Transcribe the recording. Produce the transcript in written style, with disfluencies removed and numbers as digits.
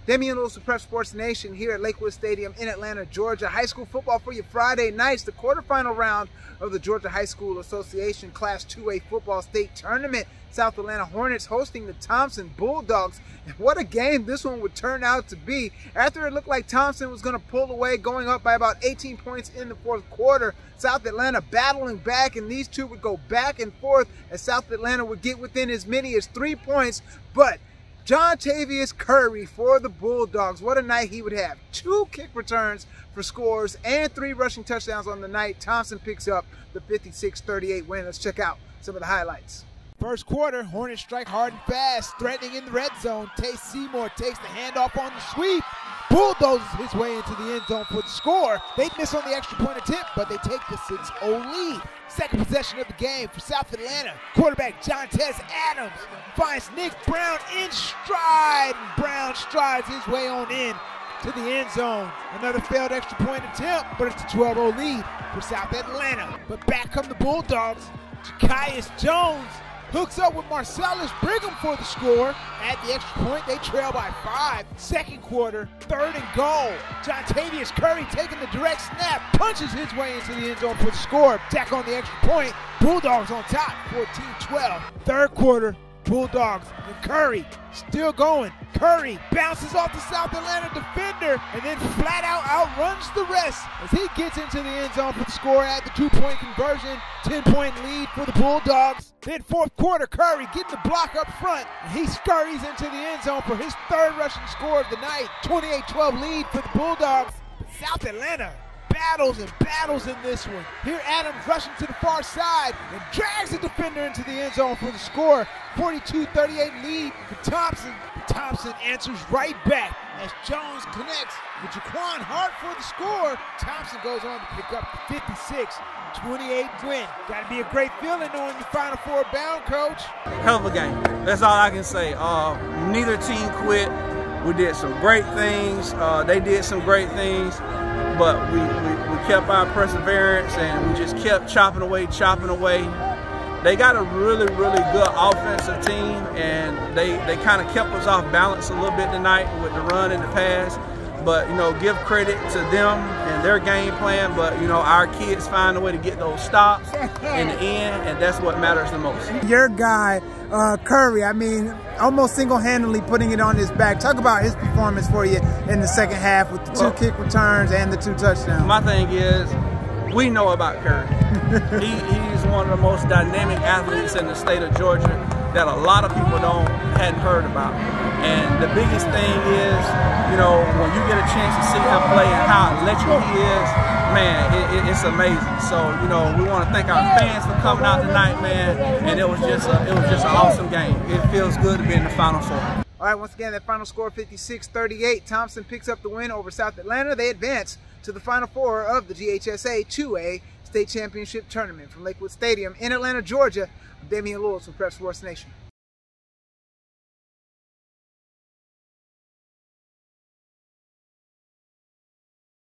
Damian Lewis with Prep Sports Nation here at Lakewood Stadium in Atlanta, Georgia. High school football for you Friday nights, the quarterfinal round of the Georgia High School Association Class 2A Football State Tournament. South Atlanta Hornets hosting the Thomson Bulldogs. And what a game this one would turn out to be. After it looked like Thomson was going to pull away, going up by about 18 points in the fourth quarter, South Atlanta battling back, and these two would go back and forth as South Atlanta would get within as many as 3 points. But Jontavius Curry for the Bulldogs, what a night he would have. 2 kick returns for scores and 3 rushing touchdowns on the night. Thomson picks up the 56-38 win. Let's check out some of the highlights. First quarter, Hornets strike hard and fast, threatening in the red zone. Tace Seymour takes the handoff on the sweep, bulldozes his way into the end zone for the score. They miss on the extra point attempt, but they take the 6-0 lead. Second possession of the game for South Atlanta. Quarterback Jontez Adams finds Nick Brown in stride, and Brown strides his way on in to the end zone. Another failed extra point attempt, but it's a 12-0 lead for South Atlanta. But back come the Bulldogs. Jakias Jones hooks up with Marcellus Brigham for the score. At the extra point, they trail by 5. Second quarter, 3rd and goal. Jontavius Curry taking the direct snap, punches his way into the end zone for the score. Tack on the extra point, Bulldogs on top, 14-12. Third quarter, Bulldogs and Curry still going. Curry bounces off the South Atlanta defender and then flat out outruns the rest as he gets into the end zone for the score at the 2-point conversion. 10-point lead for the Bulldogs. Then fourth quarter, Curry getting the block up front, and he scurries into the end zone for his 3rd rushing score of the night. 28-12 lead for the Bulldogs. South Atlanta battles and battles in this one. Here Adams rushing to the far side and drags the defender into the end zone for the score. 42-38 lead for Thomson. Thomson answers right back as Jones connects with Jaquan Hart for the score. Thomson goes on to pick up the 56-28 win. Got to be a great feeling knowing you're Final Four bound, Coach. Hell of a game. That's all I can say. Neither team quit. We did some great things. They did some great things. But we kept our perseverance and we just kept chopping away. They got a really good offensive team, and they kind of kept us off balance a little bit tonight with the run and the pass. But, you know, give credit to them and their game plan. But, you know, our kids find a way to get those stops in the end, and that's what matters the most. Your guy, Curry, I mean, almost single-handedly putting it on his back. Talk about his performance for you in the second half with the 2 kick returns and the 2 touchdowns. My thing is, we know about Curry. He's one of the most dynamic athletes in the state of Georgia that a lot of people hadn't heard about. And the biggest thing is, you know, when you get a chance to see him play and how electric he is, man, it's amazing. So, you know, we want to thank our fans for coming out tonight, man. And it was just an awesome game. It feels good to be in the Final Four. All right, once again, that final score 56-38. Thomson picks up the win over South Atlanta. They advance to the Final Four of the GHSA 2A State Championship Tournament. From Lakewood Stadium in Atlanta, Georgia, I'm Damian Lewis with Prep Sports Nation.